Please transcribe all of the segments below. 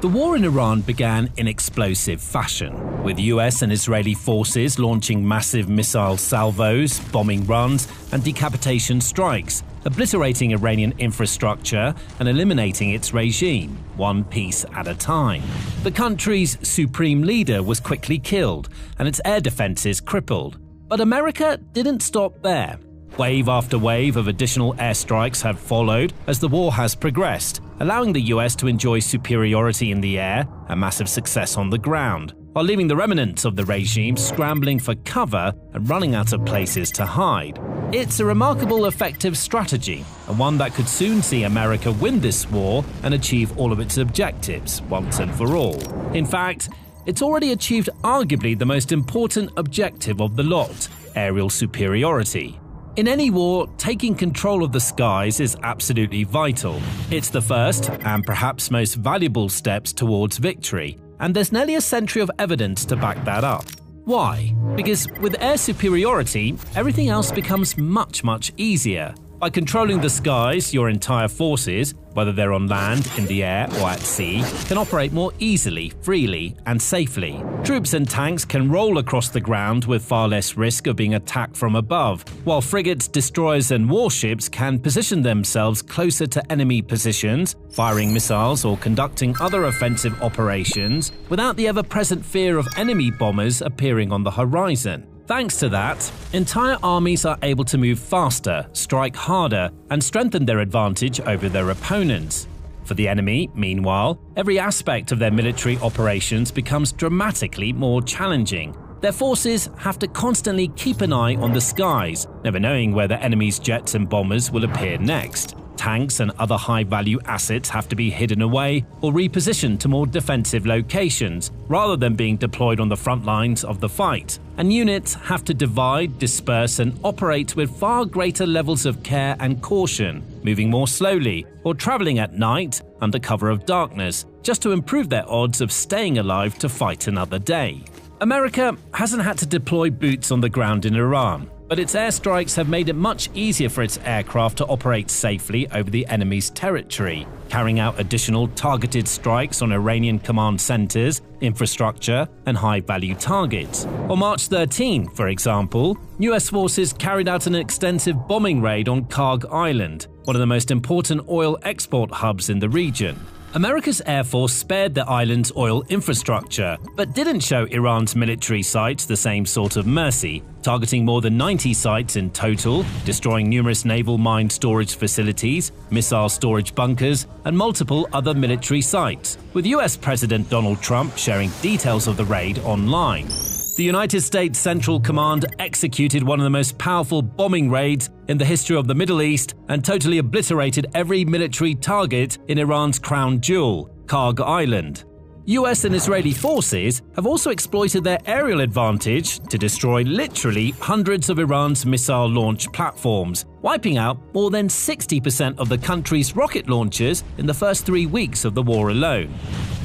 The war in Iran began in explosive fashion, with US and Israeli forces launching massive missile salvos, bombing runs, and decapitation strikes, obliterating Iranian infrastructure and eliminating its regime, one piece at a time. The country's supreme leader was quickly killed, and its air defenses crippled. But America didn't stop there. Wave after wave of additional airstrikes have followed as the war has progressed, allowing the US to enjoy superiority in the air and massive success on the ground, while leaving the remnants of the regime scrambling for cover and running out of places to hide. It's a remarkable effective strategy, and one that could soon see America win this war and achieve all of its objectives once and for all. In fact, it's already achieved arguably the most important objective of the lot: aerial superiority. In any war, taking control of the skies is absolutely vital. It's the first, and perhaps most valuable steps towards victory, and there's nearly a century of evidence to back that up. Why? Because with air superiority, everything else becomes much easier. By controlling the skies, your entire forces, whether they're on land, in the air, or at sea, can operate more easily, freely, and safely. Troops and tanks can roll across the ground with far less risk of being attacked from above, while frigates, destroyers, and warships can position themselves closer to enemy positions, firing missiles or conducting other offensive operations without the ever-present fear of enemy bombers appearing on the horizon. Thanks to that, entire armies are able to move faster, strike harder, and strengthen their advantage over their opponents. For the enemy, meanwhile, every aspect of their military operations becomes dramatically more challenging. Their forces have to constantly keep an eye on the skies, never knowing where the enemy's jets and bombers will appear next. Tanks and other high-value assets have to be hidden away or repositioned to more defensive locations, rather than being deployed on the front lines of the fight. And units have to divide, disperse, and operate with far greater levels of care and caution, moving more slowly or traveling at night under cover of darkness, just to improve their odds of staying alive to fight another day. America hasn't had to deploy boots on the ground in Iran, but its airstrikes have made it much easier for its aircraft to operate safely over the enemy's territory, carrying out additional targeted strikes on Iranian command centers, infrastructure, and high-value targets. On March 13, for example, US forces carried out an extensive bombing raid on Kharg Island, one of the most important oil export hubs in the region. America's Air Force spared the island's oil infrastructure, but didn't show Iran's military sites the same sort of mercy, targeting more than 90 sites in total, destroying numerous naval mine storage facilities, missile storage bunkers, and multiple other military sites, with US President Donald Trump sharing details of the raid online. The United States Central Command executed one of the most powerful bombing raids in the history of the Middle East and totally obliterated every military target in Iran's crown jewel, Kharg Island. US and Israeli forces have also exploited their aerial advantage to destroy literally hundreds of Iran's missile launch platforms, wiping out more than 60% of the country's rocket launchers in the first 3 weeks of the war alone.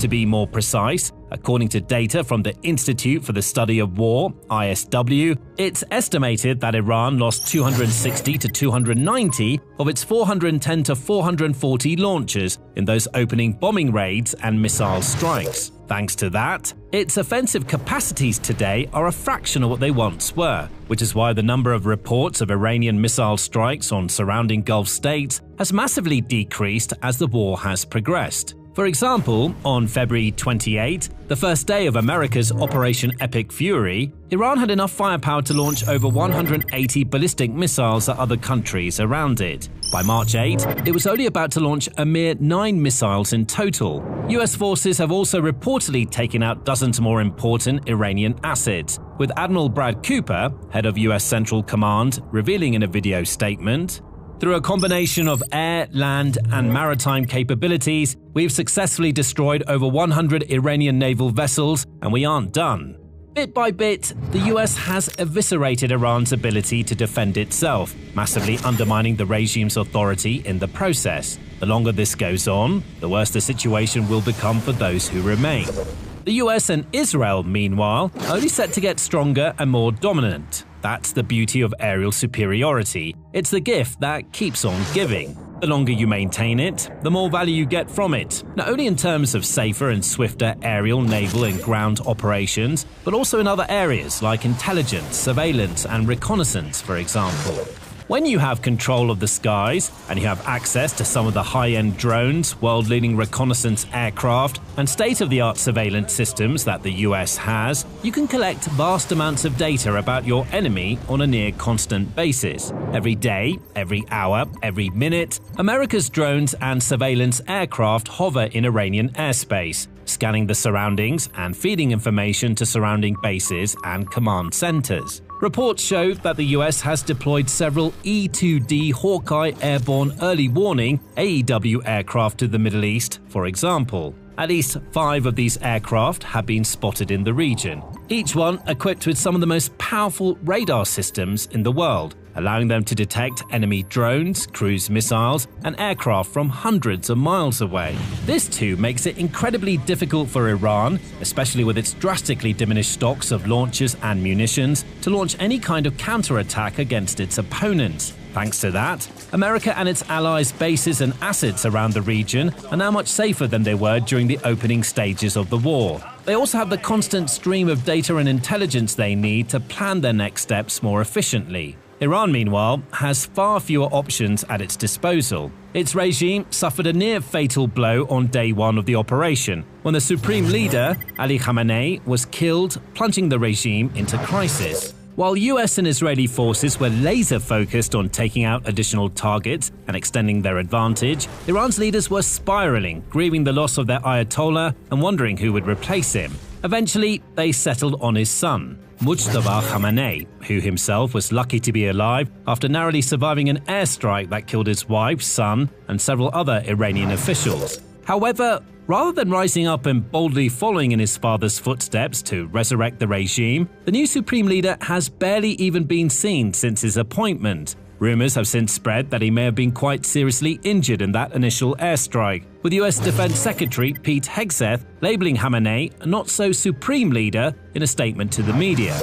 To be more precise, according to data from the Institute for the Study of War, ISW, it's estimated that Iran lost 260 to 290 of its 410 to 440 launchers in those opening bombing raids and missile strikes. Thanks to that, its offensive capacities today are a fraction of what they once were, which is why the number of reports of Iranian missile strikes on surrounding Gulf states has massively decreased as the war has progressed. For example, on February 28, the first day of America's Operation Epic Fury, Iran had enough firepower to launch over 180 ballistic missiles at other countries around it. By March 8, it was only about to launch a mere 9 missiles in total. US forces have also reportedly taken out dozens more important Iranian assets, with Admiral Brad Cooper, head of US Central Command, revealing in a video statement, "Through a combination of air, land, and maritime capabilities, we've successfully destroyed over 100 Iranian naval vessels, and we aren't done." Bit by bit, the US has eviscerated Iran's ability to defend itself, massively undermining the regime's authority in the process. The longer this goes on, the worse the situation will become for those who remain. The US and Israel, meanwhile, are only set to get stronger and more dominant. That's the beauty of aerial superiority. It's the gift that keeps on giving. The longer you maintain it, the more value you get from it, not only in terms of safer and swifter aerial, naval and ground operations, but also in other areas like intelligence, surveillance and reconnaissance, for example. When you have control of the skies and you have access to some of the high-end drones, world-leading reconnaissance aircraft, and state-of-the-art surveillance systems that the US has, you can collect vast amounts of data about your enemy on a near-constant basis. Every day, every hour, every minute, America's drones and surveillance aircraft hover in Iranian airspace, scanning the surroundings and feeding information to surrounding bases and command centers. Reports show that the US has deployed several E-2D Hawkeye airborne early warning AEW aircraft to the Middle East, for example. At least 5 of these aircraft have been spotted in the region, each one equipped with some of the most powerful radar systems in the world, allowing them to detect enemy drones, cruise missiles, and aircraft from hundreds of miles away. This too makes it incredibly difficult for Iran, especially with its drastically diminished stocks of launchers and munitions, to launch any kind of counterattack against its opponents. Thanks to that, America and its allies' bases and assets around the region are now much safer than they were during the opening stages of the war. They also have the constant stream of data and intelligence they need to plan their next steps more efficiently. Iran, meanwhile, has far fewer options at its disposal. Its regime suffered a near-fatal blow on day one of the operation, when the supreme leader, Ali Khamenei, was killed, plunging the regime into crisis. While US and Israeli forces were laser-focused on taking out additional targets and extending their advantage, Iran's leaders were spiraling, grieving the loss of their Ayatollah and wondering who would replace him. Eventually, they settled on his son, Mujtaba Khamenei, who himself was lucky to be alive after narrowly surviving an airstrike that killed his wife, son, and several other Iranian officials. However, rather than rising up and boldly following in his father's footsteps to resurrect the regime, the new supreme leader has barely even been seen since his appointment. Rumors have since spread that he may have been quite seriously injured in that initial airstrike, with US Defense Secretary Pete Hegseth labeling Khamenei a not-so-supreme leader in a statement to the media.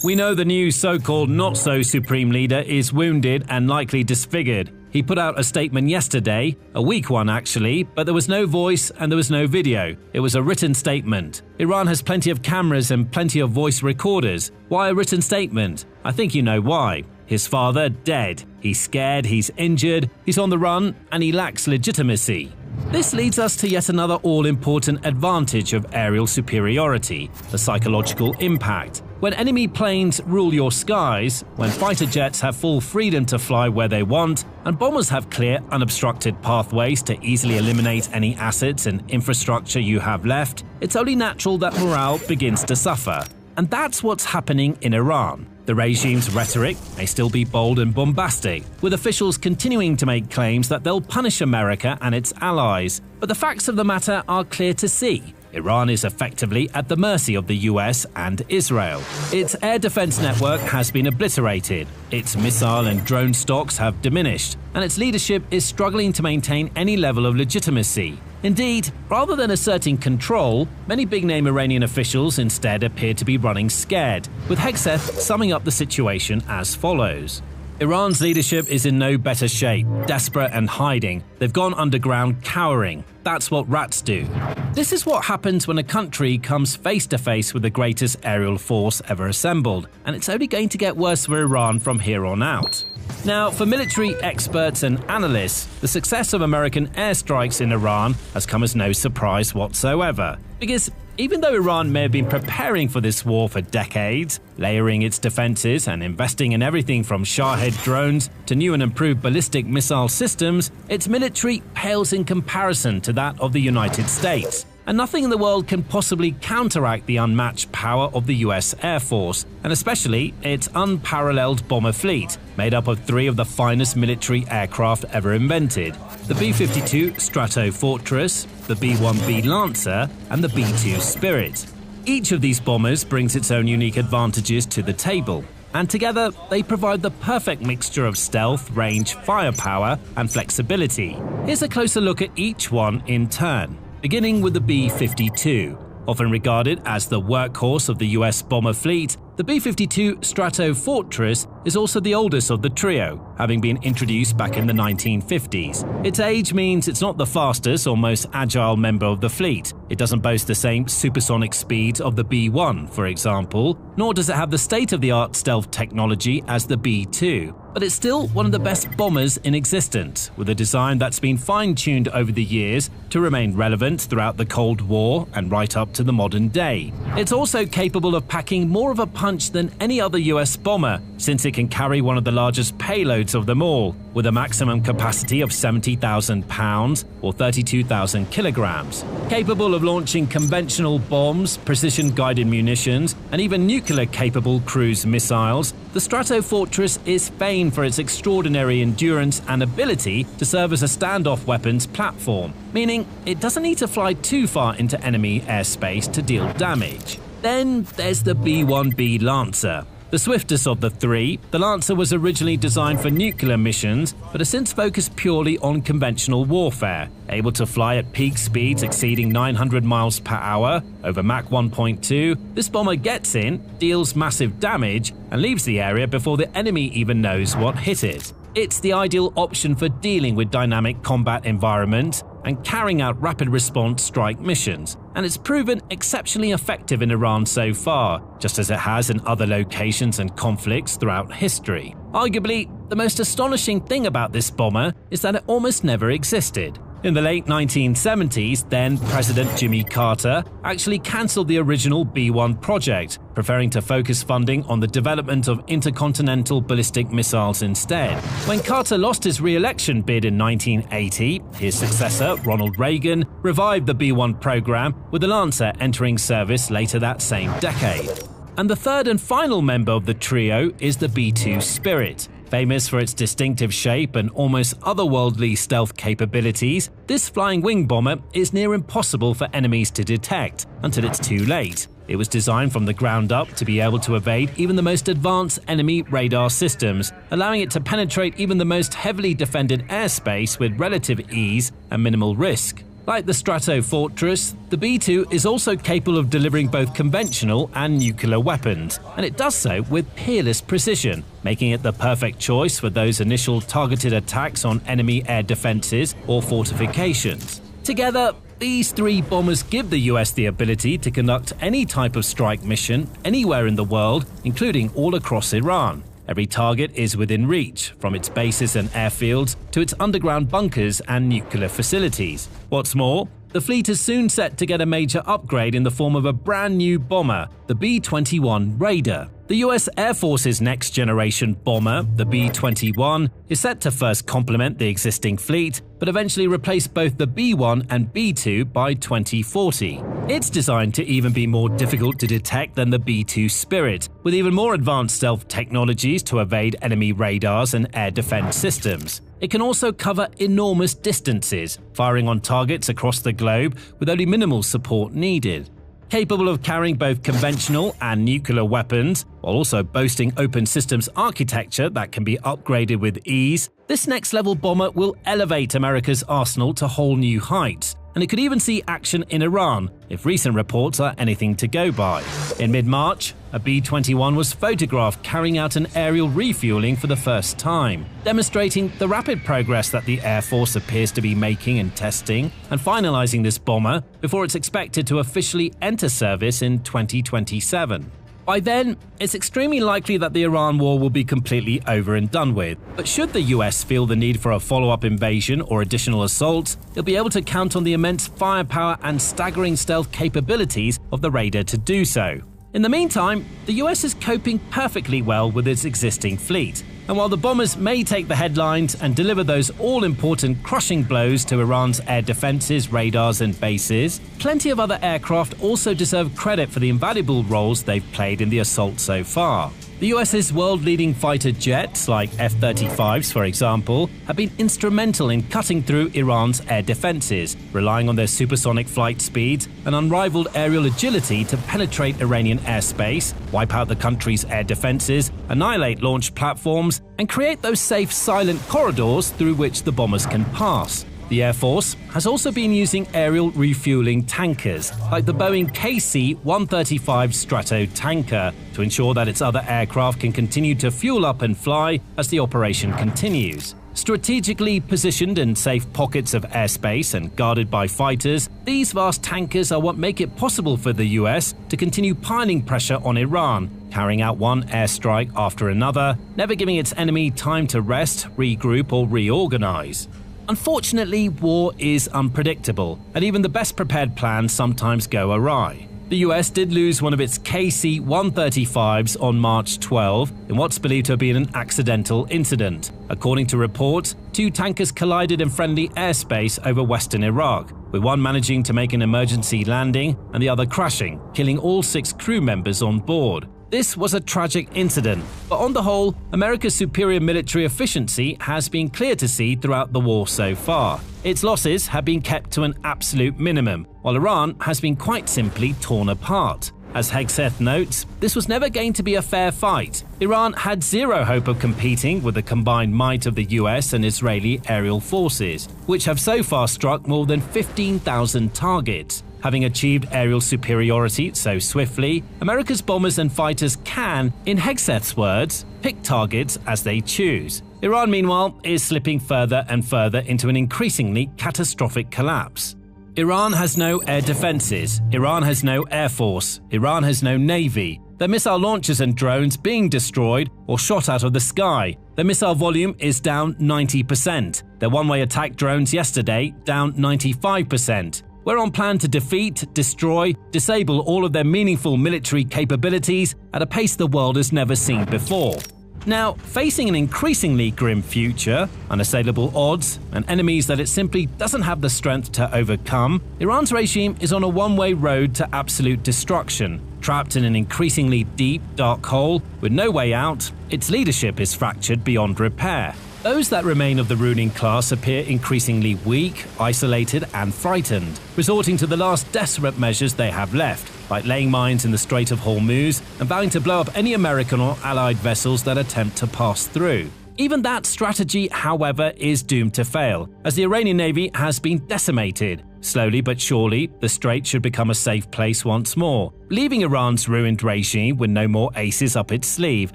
We know the new so-called not-so-supreme leader is wounded and likely disfigured. He put out a statement yesterday, a weak one actually, but there was no voice and there was no video. It was a written statement. Iran has plenty of cameras and plenty of voice recorders. Why a written statement? I think you know why. His father dead. He's scared, he's injured, he's on the run, and he lacks legitimacy. This leads us to yet another all-important advantage of aerial superiority, the psychological impact. When enemy planes rule your skies, when fighter jets have full freedom to fly where they want, and bombers have clear, unobstructed pathways to easily eliminate any assets and infrastructure you have left, it's only natural that morale begins to suffer. And that's what's happening in Iran. The regime's rhetoric may still be bold and bombastic, with officials continuing to make claims that they'll punish America and its allies. But the facts of the matter are clear to see. Iran is effectively at the mercy of the US and Israel. Its air defense network has been obliterated, its missile and drone stocks have diminished, and its leadership is struggling to maintain any level of legitimacy. Indeed, rather than asserting control, many big-name Iranian officials instead appear to be running scared, with Hegseth summing up the situation as follows. Iran's leadership is in no better shape, desperate and hiding. They've gone underground cowering. That's what rats do. This is what happens when a country comes face-to-face with the greatest aerial force ever assembled, and it's only going to get worse for Iran from here on out. Now, for military experts and analysts, the success of American airstrikes in Iran has come as no surprise whatsoever. Because even though Iran may have been preparing for this war for decades, layering its defenses and investing in everything from Shahed drones to new and improved ballistic missile systems, its military pales in comparison to that of the United States. And nothing in the world can possibly counteract the unmatched power of the US Air Force, and especially its unparalleled bomber fleet, made up of 3 of the finest military aircraft ever invented: the B-52 Stratofortress, the B-1B Lancer, and the B-2 Spirit. Each of these bombers brings its own unique advantages to the table, and together they provide the perfect mixture of stealth, range, firepower, and flexibility. Here's a closer look at each one in turn. Beginning with the B-52. Often regarded as the workhorse of the US bomber fleet, the B-52 Stratofortress is also the oldest of the trio, having been introduced back in the 1950s. Its age means it's not the fastest or most agile member of the fleet. It doesn't boast the same supersonic speeds of the B-1, for example, nor does it have the state-of-the-art stealth technology as the B-2. But it's still one of the best bombers in existence, with a design that's been fine-tuned over the years to remain relevant throughout the Cold War and right up to the modern day. It's also capable of packing more of a punch than any other US bomber, since it can carry one of the largest payloads of them all, with a maximum capacity of 70,000 pounds or 32,000 kilograms. Capable of launching conventional bombs, precision-guided munitions, and even nuclear-capable cruise missiles, the Stratofortress is famed for its extraordinary endurance and ability to serve as a standoff weapons platform, meaning it doesn't need to fly too far into enemy airspace to deal damage. Then there's the B-1B Lancer. The swiftest of the three, the Lancer was originally designed for nuclear missions, but has since focused purely on conventional warfare. Able to fly at peak speeds exceeding 900 miles per hour over Mach 1.2, this bomber gets in, deals massive damage, and leaves the area before the enemy even knows what hit it. It's the ideal option for dealing with dynamic combat environments and carrying out rapid response strike missions, and it's proven exceptionally effective in Iran so far, just as it has in other locations and conflicts throughout history. Arguably, the most astonishing thing about this bomber is that it almost never existed. In the late 1970s, then President Jimmy Carter actually cancelled the original B-1 project, preferring to focus funding on the development of intercontinental ballistic missiles instead. When Carter lost his re-election bid in 1980, his successor, Ronald Reagan, revived the B-1 program, with the Lancer entering service later that same decade. And the third and final member of the trio is the B-2 Spirit. Famous for its distinctive shape and almost otherworldly stealth capabilities, this flying wing bomber is near impossible for enemies to detect until it's too late. It was designed from the ground up to be able to evade even the most advanced enemy radar systems, allowing it to penetrate even the most heavily defended airspace with relative ease and minimal risk. Like the Stratofortress, the B-2 is also capable of delivering both conventional and nuclear weapons, and it does so with peerless precision, making it the perfect choice for those initial targeted attacks on enemy air defenses or fortifications. Together, these three bombers give the US the ability to conduct any type of strike mission anywhere in the world, including all across Iran. Every target is within reach, from its bases and airfields to its underground bunkers and nuclear facilities. What's more, the fleet is soon set to get a major upgrade in the form of a brand new bomber, the B-21 Raider. The US Air Force's next-generation bomber, the B-21, is set to first complement the existing fleet, but eventually replace both the B-1 and B-2 by 2040. It's designed to even be more difficult to detect than the B-2 Spirit, with even more advanced stealth technologies to evade enemy radars and air defense systems. It can also cover enormous distances, firing on targets across the globe with only minimal support needed. Capable of carrying both conventional and nuclear weapons, while also boasting open systems architecture that can be upgraded with ease, this next-level bomber will elevate America's arsenal to whole new heights, and it could even see action in Iran, if recent reports are anything to go by. In mid-March, a B-21 was photographed carrying out an aerial refueling for the first time, demonstrating the rapid progress that the Air Force appears to be making in testing and finalizing this bomber before it's expected to officially enter service in 2027. By then, it's extremely likely that the Iran war will be completely over and done with. But should the US feel the need for a follow-up invasion or additional assaults, it'll be able to count on the immense firepower and staggering stealth capabilities of the Raider to do so. In the meantime, the US is coping perfectly well with its existing fleet. And while the bombers may take the headlines and deliver those all-important crushing blows to Iran's air defenses, radars and bases, plenty of other aircraft also deserve credit for the invaluable roles they've played in the assault so far. The US's world-leading fighter jets, like F-35s for example, have been instrumental in cutting through Iran's air defenses, relying on their supersonic flight speeds and unrivaled aerial agility to penetrate Iranian airspace, wipe out the country's air defenses, annihilate launch platforms, and create those safe, silent corridors through which the bombers can pass. The Air Force has also been using aerial refueling tankers, like the Boeing KC-135 Strato tanker, to ensure that its other aircraft can continue to fuel up and fly as the operation continues. Strategically positioned in safe pockets of airspace and guarded by fighters, these vast tankers are what make it possible for the US to continue piling pressure on Iran, carrying out one airstrike after another, never giving its enemy time to rest, regroup, or reorganize. Unfortunately, war is unpredictable, and even the best prepared plans sometimes go awry. The US did lose one of its KC-135s on March 12 in what's believed to have been an accidental incident. According to reports, two tankers collided in friendly airspace over western Iraq, with one managing to make an emergency landing and the other crashing, killing all 6 crew members on board. This was a tragic incident, but on the whole, America's superior military efficiency has been clear to see throughout the war so far. Its losses have been kept to an absolute minimum, while Iran has been quite simply torn apart. As Hegseth notes, this was never going to be a fair fight. Iran had zero hope of competing with the combined might of the US and Israeli aerial forces, which have so far struck more than 15,000 targets. Having achieved aerial superiority so swiftly, America's bombers and fighters can, in Hegseth's words, pick targets as they choose. Iran, meanwhile, is slipping further and further into an increasingly catastrophic collapse. Iran has no air defenses, Iran has no air force, Iran has no navy. Their missile launchers and drones being destroyed or shot out of the sky. Their missile volume is down 90%. Their one-way attack drones yesterday down 95%. We're on plan to defeat, destroy, disable all of their meaningful military capabilities at a pace the world has never seen before. Now, facing an increasingly grim future, unassailable odds, and enemies that it simply doesn't have the strength to overcome, Iran's regime is on a one-way road to absolute destruction. Trapped in an increasingly deep, dark hole with no way out, its leadership is fractured beyond repair. Those that remain of the ruling class appear increasingly weak, isolated, and frightened, resorting to the last desperate measures they have left, like laying mines in the Strait of Hormuz and vowing to blow up any American or Allied vessels that attempt to pass through. Even that strategy, however, is doomed to fail, as the Iranian Navy has been decimated. Slowly but surely, the Strait should become a safe place once more, leaving Iran's ruined regime with no more aces up its sleeve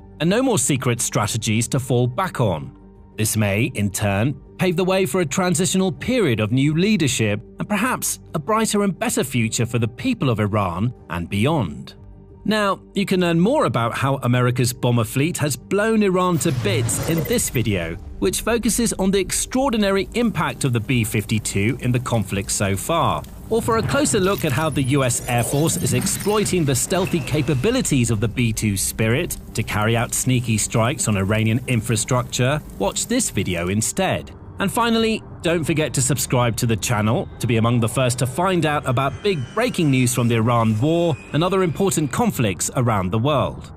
and no more secret strategies to fall back on. This may, in turn, pave the way for a transitional period of new leadership and perhaps a brighter and better future for the people of Iran and beyond. Now, you can learn more about how America's bomber fleet has blown Iran to bits in this video, which focuses on the extraordinary impact of the B-52 in the conflict so far, or for a closer look at how the US Air Force is exploiting the stealthy capabilities of the B-2 Spirit to carry out sneaky strikes on Iranian infrastructure, watch this video instead. And finally, don't forget to subscribe to the channel to be among the first to find out about big breaking news from the Iran war and other important conflicts around the world.